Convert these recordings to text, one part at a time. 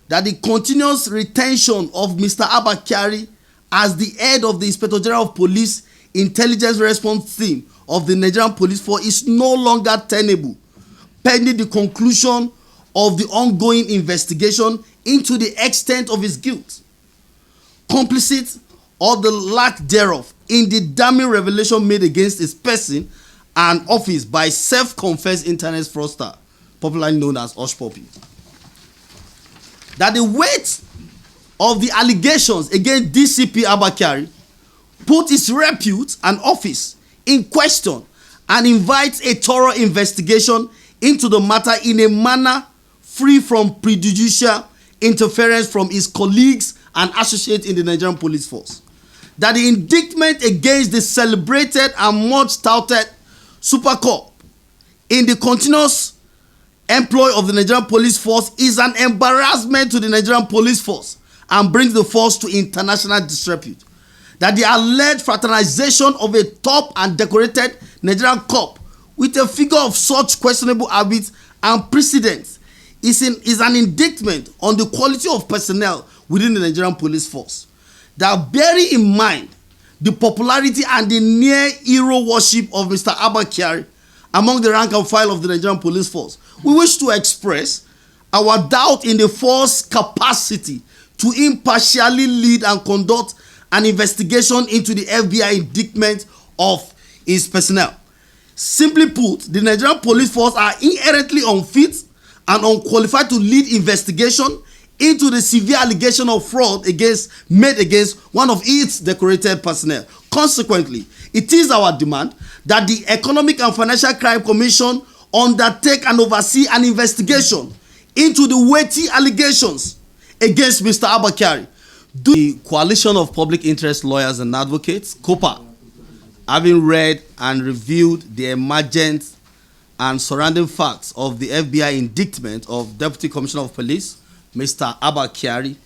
that the continuous retention of Mr. Abba Kyari as the head of the Inspector General of Police Intelligence Response Team of the Nigerian Police Force is no longer tenable, pending the conclusion of the ongoing investigation into the extent of his guilt, complicit or the lack thereof in the damning revelation made against his person and office by self-confessed internet fraudster, popularly known as Hushpuppi. That the weight of the allegations against DCP Abba Kyari put his repute and office in question and invites a thorough investigation into the matter in a manner free from prejudicial interference from his colleagues and associates in the Nigerian Police Force. That the indictment against the celebrated and much touted Super Cop in the continuous employ of the Nigerian Police Force is an embarrassment to the Nigerian Police Force and brings the force to international disrepute. That the alleged fraternization of a top and decorated Nigerian cop with a figure of such questionable habits and precedents is an indictment on the quality of personnel within the Nigerian Police Force. That bearing in mind the popularity and the near hero worship of Mr. Abba Kyari among the rank and file of the Nigerian Police Force, we wish to express our doubt in the force's capacity to impartially lead and conduct an investigation into the FBI indictment of its personnel. Simply put, the Nigerian Police Force are inherently unfit and unqualified to lead investigation into the severe allegation of fraud made against one of its decorated personnel. Consequently, it is our demand that the Economic and Financial Crime Commission undertake and oversee an investigation into the weighty allegations against Mr. Abba Kyari. The Coalition of Public Interest Lawyers and Advocates, COPA, having read and reviewed the emergent and surrounding facts of the FBI indictment of Deputy Commissioner of Police, Mr. Abba Kyari,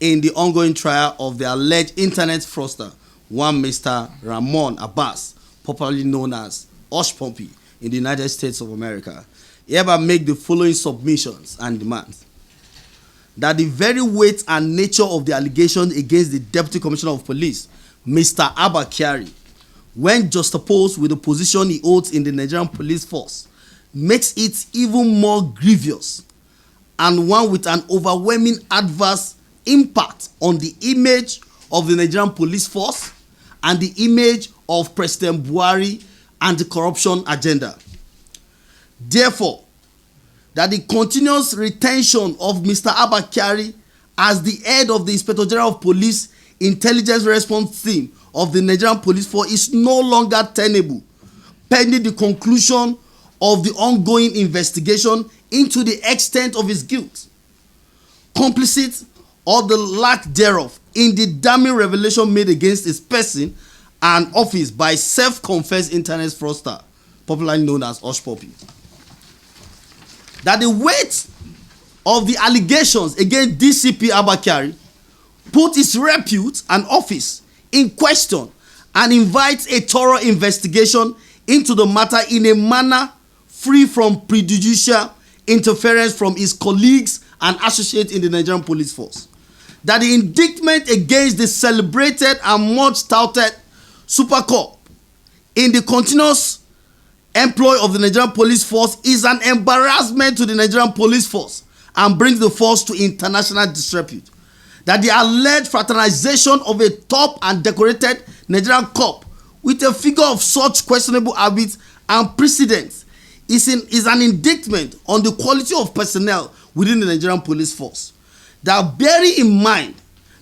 in the ongoing trial of the alleged internet fraudster, one Mr. Ramon Abbas, popularly known as Hushpuppi, in the United States of America, hereby make the following submissions and demands. That the very weight and nature of the allegations against the Deputy Commissioner of Police, Mr. Abba Kyari, when juxtaposed with the position he holds in the Nigerian Police Force, makes it even more grievous and one with an overwhelming adverse impact on the image of the Nigerian Police Force and the image of President Buhari and the corruption agenda. Therefore, that the continuous retention of Mr. Abba Kyari as the head of the Inspector General of Police Intelligence Response Team of the Nigerian Police Force is no longer tenable, pending the conclusion of the ongoing investigation into the extent of his guilt, complicit or the lack thereof in the damning revelation made against his person and office by self-confessed internet fraudster, popularly known as Hushpuppi. That the weight of the allegations against DCP Abba Kyari put his repute and office in question and invites a thorough investigation into the matter in a manner free from prejudicial interference from his colleagues and associates in the Nigerian Police Force. That the indictment against the celebrated and much touted Super Cop in the continuous employ of the Nigerian Police Force is an embarrassment to the Nigerian Police Force and brings the force to international disrepute. That the alleged fraternization of a top and decorated Nigerian cop with a figure of such questionable habits and precedents is an indictment on the quality of personnel within the Nigerian Police Force. That bearing in mind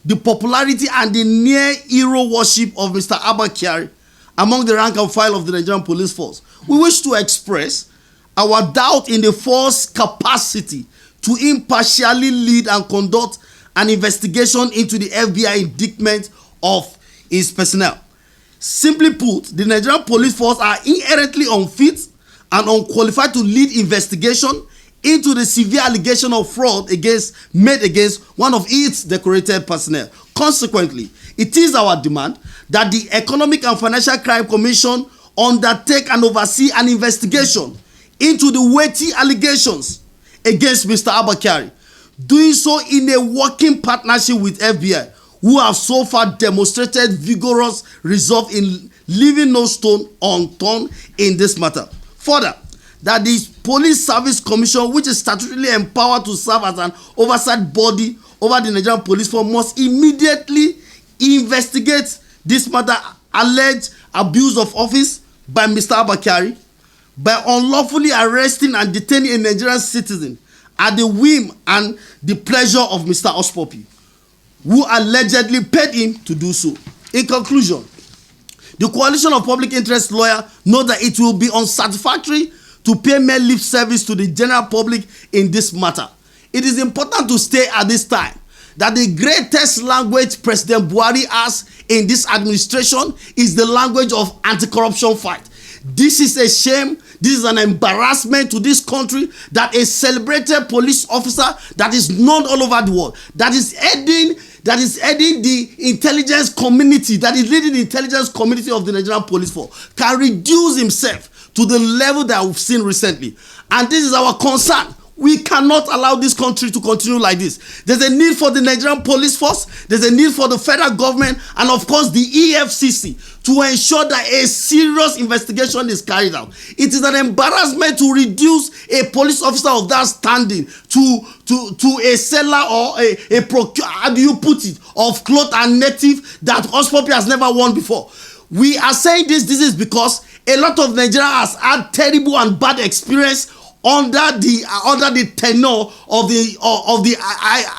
the popularity and the near hero worship of Mr. Abba Kyari among the rank and file of the Nigerian Police Force, we wish to express our doubt in the force's capacity to impartially lead and conduct an investigation into the FBI indictment of its personnel. Simply put, the Nigerian Police Force are inherently unfit and unqualified to lead investigation into the severe allegation of fraud made against one of its decorated personnel. Consequently, it is our demand that the Economic and Financial Crime Commission undertake and oversee an investigation into the weighty allegations against Mr. Abba Kyari. doing so in a working partnership with FBI, who have so far demonstrated vigorous resolve in leaving no stone unturned in this matter. Further, that the Police Service Commission, which is statutorily empowered to serve as an oversight body over the Nigerian Police Force, must immediately investigate this matter alleged abuse of office by Mr. Abba Kyari by unlawfully arresting and detaining a Nigerian citizen at the whim and the pleasure of Mr. Hushpuppi, who allegedly paid him to do so. In conclusion, the Coalition of Public Interest Lawyers know that it will be unsatisfactory to pay mere lip service to the general public in this matter. It is important to state at this time that the greatest language President Buhari has in this administration is the language of anti-corruption fight. This is a shame. This is an embarrassment to this country that a celebrated police officer that is known all over the world, that is heading the intelligence community, that is leading the intelligence community of the Nigerian Police Force, can reduce himself to the level that we've seen recently. And this is our concern. We cannot allow this country to continue like this. There's a need for the Nigerian Police Force, there's a need for the federal government, and of course the EFCC to ensure that a serious investigation is carried out. It is an embarrassment to reduce a police officer of that standing to a seller or how do you put it, of cloth and native that Hushpuppi has never worn before. We are saying this is because a lot of Nigerians has had terrible and bad experience under the tenure of the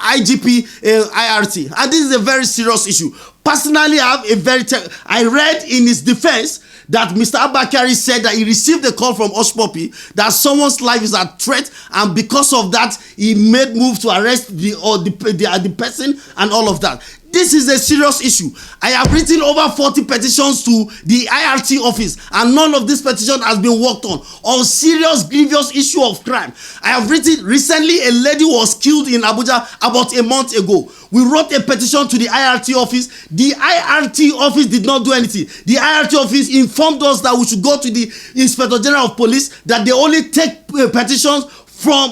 IGP IRT, and this is a very serious issue. Personally, I read in his defense that Mr. Abba Kyari said that he received a call from Hushpuppi that someone's life is at threat, and because of that, he made move to arrest the person and all of that. This is a serious issue. I have written over 40 petitions to the IRT office, and none of this petition has been worked on serious, grievous issue of crime. I have written recently, a lady was killed in Abuja about a month ago. We wrote a petition to the IRT office. The IRT office did not do anything. The IRT office informed us that we should go to the Inspector General of Police, that they only take petitions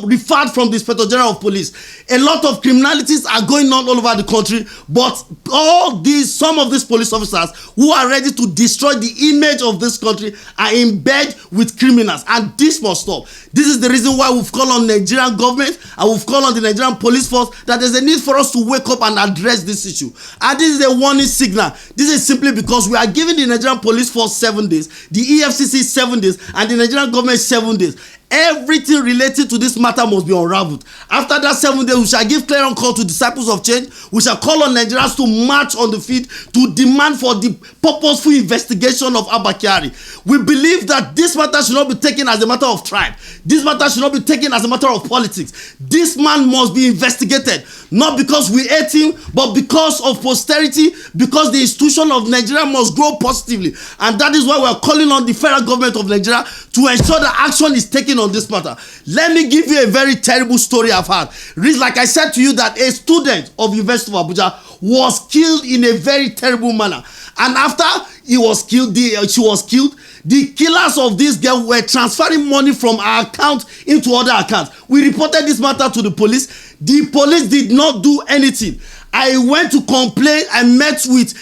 referred from the Inspector General of Police. A lot of criminalities are going on all over the country, but some of these police officers who are ready to destroy the image of this country are in bed with criminals, and this must stop. This is the reason why we've called on Nigerian government and we've called on the Nigerian police force that there's a need for us to wake up and address this issue. And this is a warning signal. This is simply because we are giving the Nigerian police force 7 days, the EFCC 7 days, and the Nigerian government 7 days. Everything related to this matter must be unraveled. After that 7 days, we shall give clarion call to disciples of change. We shall call on Nigerians to march on the feet to demand for the purposeful investigation of Abba Kyari. We believe that this matter should not be taken as a matter of tribe. This matter should not be taken as a matter of politics. This man must be investigated, not because we hate him, but because of posterity, because the institution of Nigeria must grow positively. And that is why we are calling on the federal government of Nigeria to ensure that action is taken on this matter. Let me give you a very terrible story I've had. Like I said to you, that a student of University of Abuja was killed in a very terrible manner. And after she was killed, the killers of this girl were transferring money from our account into other accounts. We reported this matter to the police. The police did not do anything. I went to complain. I met with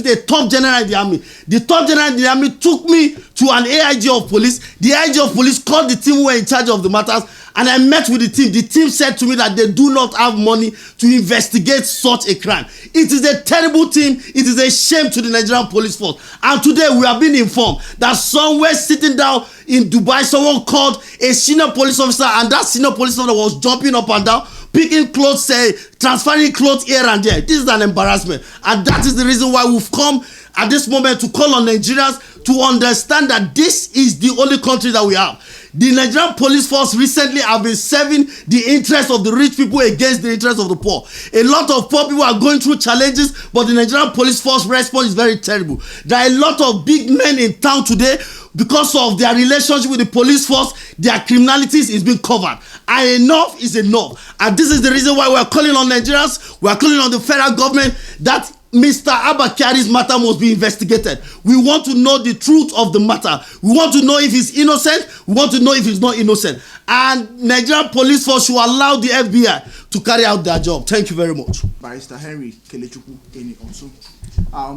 a top general in the army. The top general in the army took me to an AIG of police. The AIG of police called the team who were in charge of the matters, and I met with the team. The team said to me that they do not have money to investigate such a crime. It is a terrible thing. It is a shame to the Nigerian police force. And today we have been informed that somewhere sitting down in Dubai, someone called a senior police officer, and that senior police officer was jumping up and down, picking clothes, transferring clothes here and there. This is an embarrassment, and that is the reason why we've come at this moment to call on Nigerians to understand that this is the only country that we have. The Nigerian police force recently have been serving the interests of the rich people against the interests of the poor. A lot of poor people are going through challenges, but the Nigerian police force response is very terrible. There are a lot of big men in town today. Because of their relationship with the police force, their criminalities is being covered. And enough is enough. And this is the reason why we are calling on Nigerians, we are calling on the federal government that Mr. Abba Kyari's matter must be investigated. We want to know the truth of the matter. We want to know if he's innocent. We want to know if he's not innocent. And Nigerian police force should allow the FBI to carry out their job. Thank you very much. Barrister Henry Kelechukwu Eni also.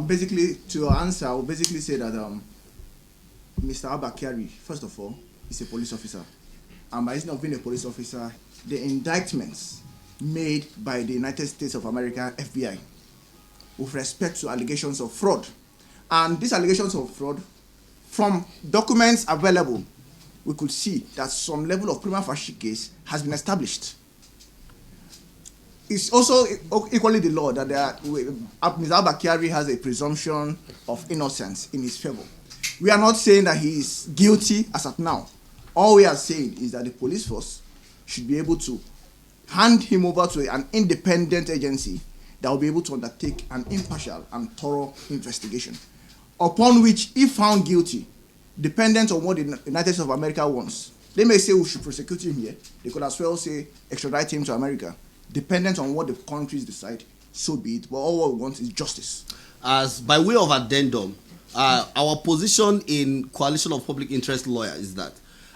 Basically, to answer, I will basically say that Mr. Abba Kyari, first of all, is a police officer. And by reason of being a police officer, the indictments made by the United States of America FBI with respect to allegations of fraud. And these allegations of fraud, from documents available, we could see that some level of prima facie case has been established. It's also equally the law that Mr. Abba Kyari has a presumption of innocence in his favor. We are not saying that he is guilty as of now. All we are saying is that the police force should be able to hand him over to an independent agency that will be able to undertake an impartial and thorough investigation, upon which, if found guilty, dependent on what the United States of America wants, they may say we should prosecute him here. They could as well say extradite him to America. Dependent on what the countries decide, so be it. But all we want is justice. As by way of addendum, our position in Coalition of Public Interest Lawyers is that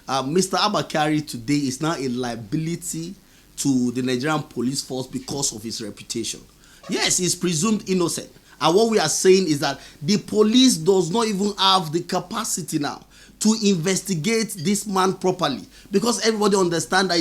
Mr. Abba Kyari today is now a liability to the Nigerian police force because of his reputation. Yes, he's presumed innocent. And what we are saying is that the police does not even have the capacity now to investigate this man properly, because everybody understands that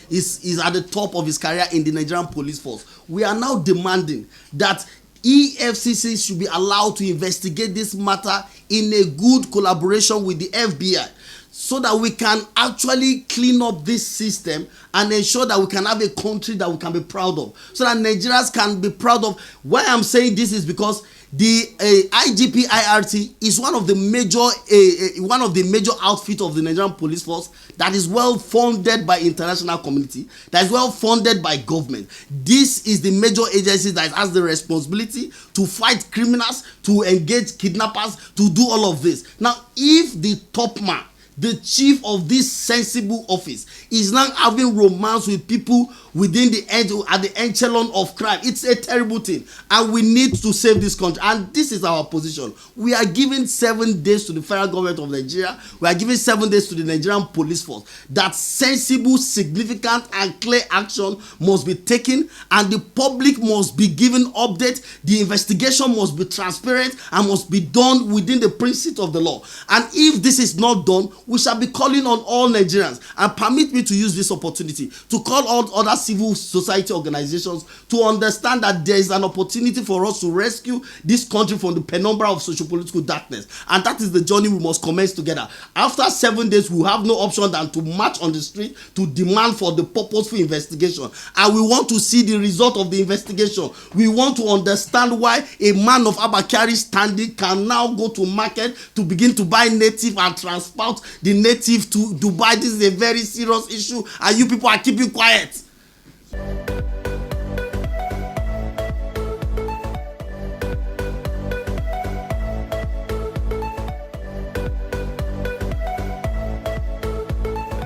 he's at the top of his career in the Nigerian police force. We are now demanding that EFCC should be allowed to investigate this matter in a good collaboration with the FBI, so that we can actually clean up this system and ensure that we can have a country that we can be proud of, so that Nigerians can be proud of. Why I'm saying this is because the IGP IRT is one of the major outfits of the Nigerian police force that is well funded by international community, that is well funded by government. This is the major agency that has the responsibility to fight criminals, to engage kidnappers, to do all of this. Now, if the top man, the chief of this sensible office, is now having romance with people within the end, at the echelon of crime, it's a terrible thing, and we need to save this country. And this is our position. We are giving 7 days to the federal government of Nigeria. We are giving 7 days to the Nigerian police force. That sensible, significant, and clear action must be taken, and the public must be given update. The investigation must be transparent and must be done within the principles of the law. And if this is not done, we shall be calling on all Nigerians, and permit me to use this opportunity to call on other civil society organizations to understand that there is an opportunity for us to rescue this country from the penumbra of socio-political darkness, and that is the journey we must commence together. After 7 days, we have no option than to march on the street to demand for the purposeful investigation, and we want to see the result of the investigation. We want to understand why a man of Abba Kyari's standing can now go to market to begin to buy native and transport the native to Dubai. This is a very serious issue, and you people are keeping quiet.